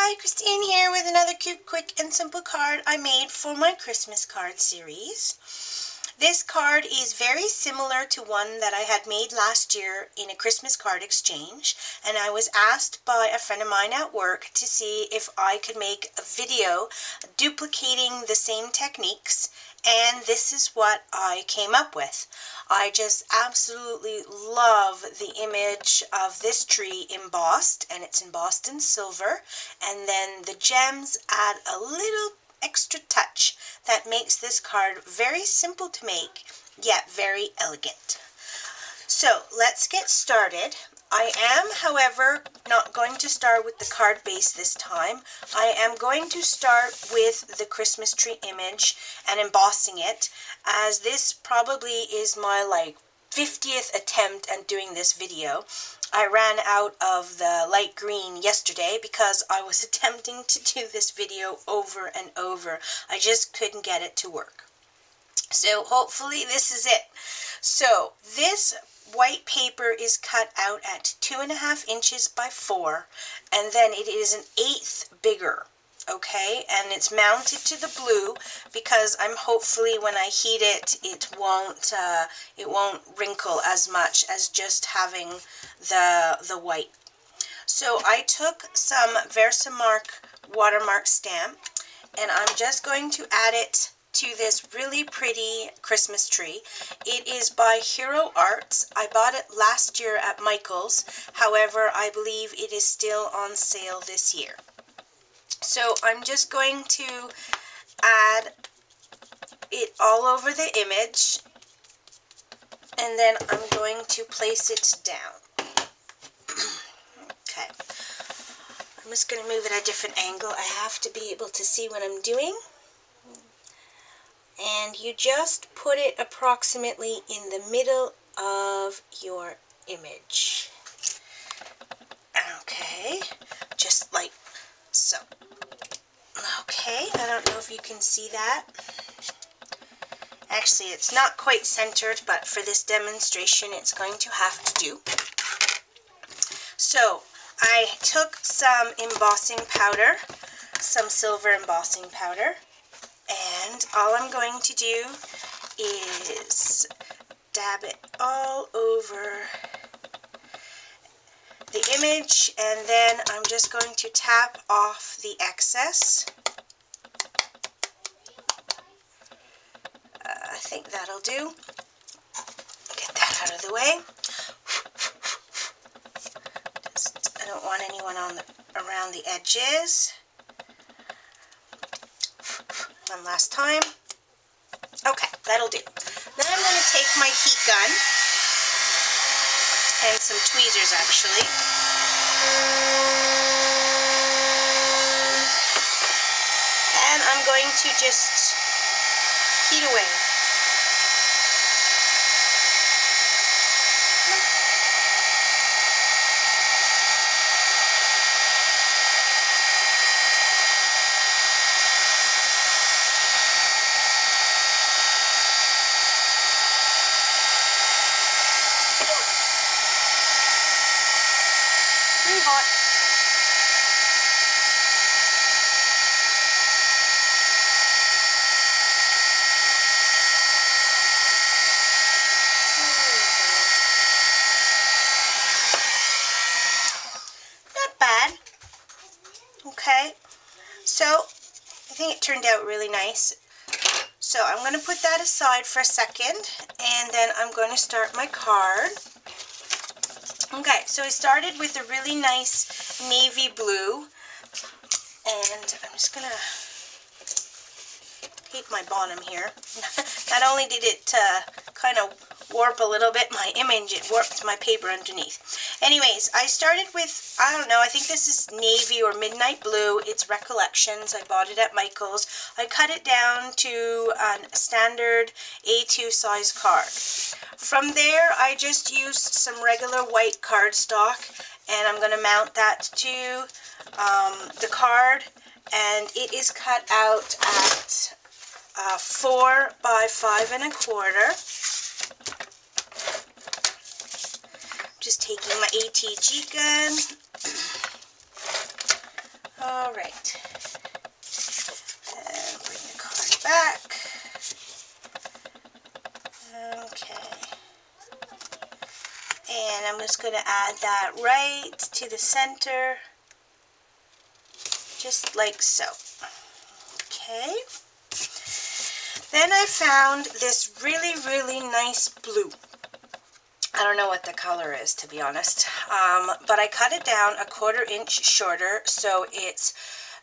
Hi, Christine here with another cute, quick, and simple card I made for my Christmas card series. This card is very similar to one that I had made last year in a Christmas card exchange, and I was asked by a friend of mine at work to see if I could make a video duplicating the same techniques, and this is what I came up with. I just absolutely love the image of this tree embossed, and it's embossed in silver, and then the gems add a little extra touch that makes this card very simple to make, yet very elegant. So let's get started. I am, however, not going to start with the card base this time. I am going to start with the Christmas tree image and embossing it, as this probably is my 50th attempt at doing this video. I ran out of the light green yesterday because I was attempting to do this video over and over. I just couldn't get it to work. So hopefully this is it. So this white paper is cut out at 2.5 inches by 4, and then it is an 1/8 bigger. Okay, and it's mounted to the blue because I'm hopefully when I heat it, it won't wrinkle as much as just having the white. So I took some Versamark watermark stamp, and I'm just going to add it to this really pretty Christmas tree. It is by Hero Arts. I bought it last year at Michael's. However, I believe it is still on sale this year. So I'm just going to add it all over the image, and then I'm going to place it down. Okay, I'm just going to move it at a different angle. I have to be able to see what I'm doing. And you just put it approximately in the middle of your image. Okay, just like so. Okay, I don't know if you can see that. Actually, it's not quite centered, but for this demonstration, it's going to have to do. So, I took some embossing powder, some silver embossing powder, and all I'm going to do is dab it all over the image, and then I'm just going to tap off the excess. I think that'll do. Get that out of the way. I don't want anyone around the edges. One last time. Okay, that'll do. Then I'm going to take my heat gun and some tweezers, actually. And I'm going to just heat away. Pretty hot. Not bad. Okay, so I think it turned out really nice. So I'm going to put that aside for a second, and then I'm going to start my card. Okay, so I started with a really nice navy blue, and I'm just going to hate my bottom here. Not only did it kind of warp a little bit my image, it warped my paper underneath. Anyways, I started with, I don't know, I think this is navy or midnight blue. It's Recollections. I bought it at Michael's. I cut it down to a standard A2 size card. From there, I just used some regular white cardstock, and I'm going to mount that to the card, and it is cut out at 4 by 5 1/4. Just taking my ATG gun. All right. And bring the card back. Okay. And I'm just going to add that right to the center, just like so. Okay. Then I found this really, really nice blue. I don't know what the color is, to be honest, but I cut it down 1/4 inch shorter, so it's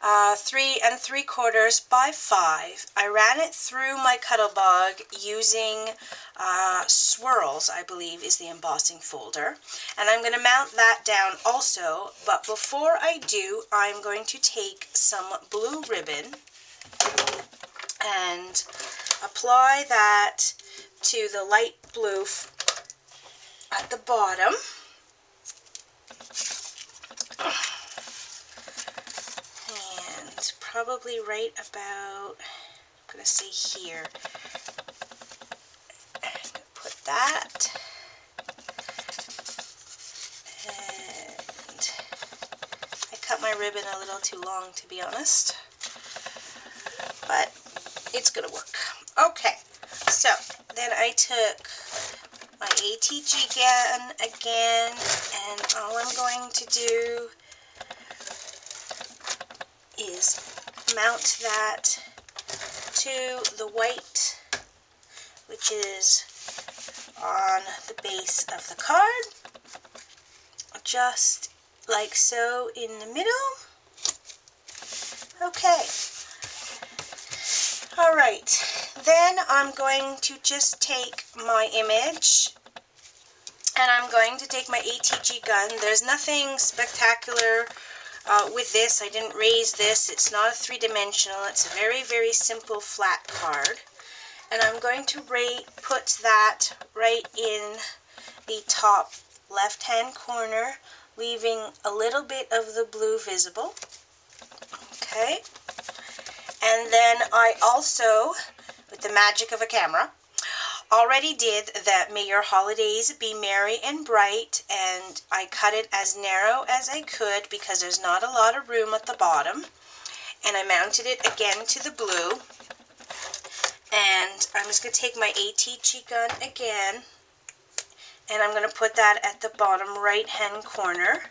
3 3/4 by 5. I ran it through my Cuttlebug using Swirls, I believe is the embossing folder, and I'm going to mount that down also. But before I do, I'm going to take some blue ribbon and apply that to the light blue at the bottom. And probably right about, I'm going to say here, put that. And I cut my ribbon a little too long, to be honest, but it's going to work. Okay, so then I took my ATG gun again, and all I'm going to do is mount that to the white, which is on the base of the card, just like so in the middle. Okay. Alright, then I'm going to just take my image and I'm going to take my ATG gun. There's nothing spectacular with this. I didn't raise this. It's not a 3-dimensional. It's a very, very simple flat card. And I'm going to put that right in the top left-hand corner, leaving a little bit of the blue visible. Okay. And then I also, with the magic of a camera, already did that May Your Holidays Be Merry and Bright, and I cut it as narrow as I could because there's not a lot of room at the bottom. And I mounted it again to the blue. And I'm just going to take my ATG gun again, and I'm going to put that at the bottom right-hand corner,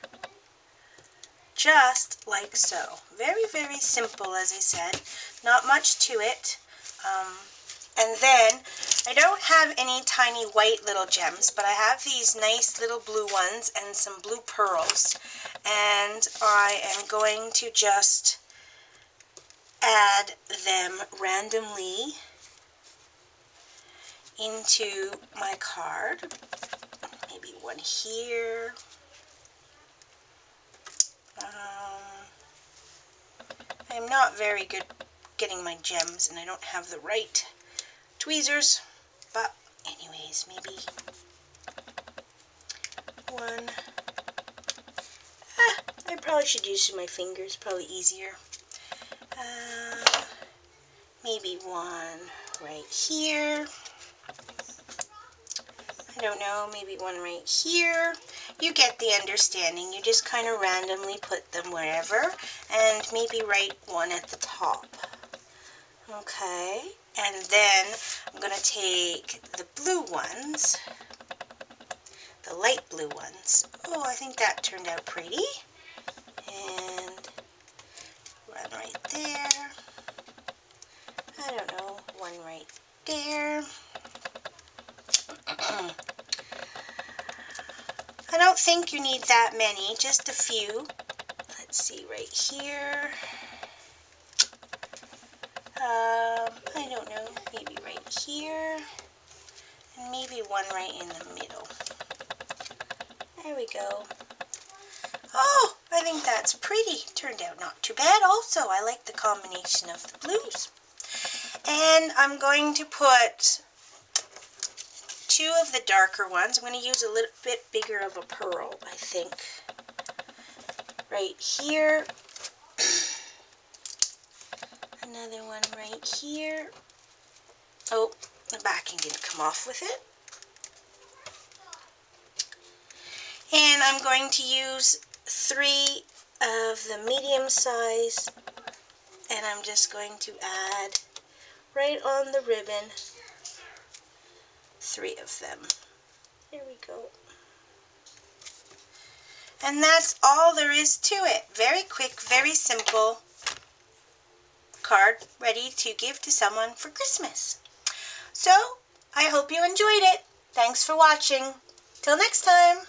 just like so. Very, very simple, as I said. Not much to it. And then, I don't have any tiny white little gems, but I have these nice little blue ones and some blue pearls. And I am going to just add them randomly into my card. Maybe one here. I'm not very good getting my gems, and I don't have the right tweezers, but anyways, maybe one. I probably should use my fingers, probably easier. Maybe one right here. I don't know, maybe one right here. You get the understanding. You just kind of randomly put them wherever, and maybe write one at the top. Okay, and then I'm going to take the blue ones, the light blue ones. Oh, I think that turned out pretty. And one right there. I don't know, one right there. I don't think you need that many, just a few. Let's see, right here. I don't know, maybe right here. And maybe one right in the middle. There we go. Oh, I think that's pretty. Turned out not too bad also. I like the combination of the blues. And I'm going to put two of the darker ones. I'm going to use a little bit bigger of a pearl, I think. Right here. Another one right here. Oh, the backing didn't come off with it. And I'm going to use 3 of the medium size, and I'm just going to add right on the ribbon 3 of them. Here we go. And that's all there is to it. Very quick, very simple card ready to give to someone for Christmas. So, I hope you enjoyed it. Thanks for watching. Till next time.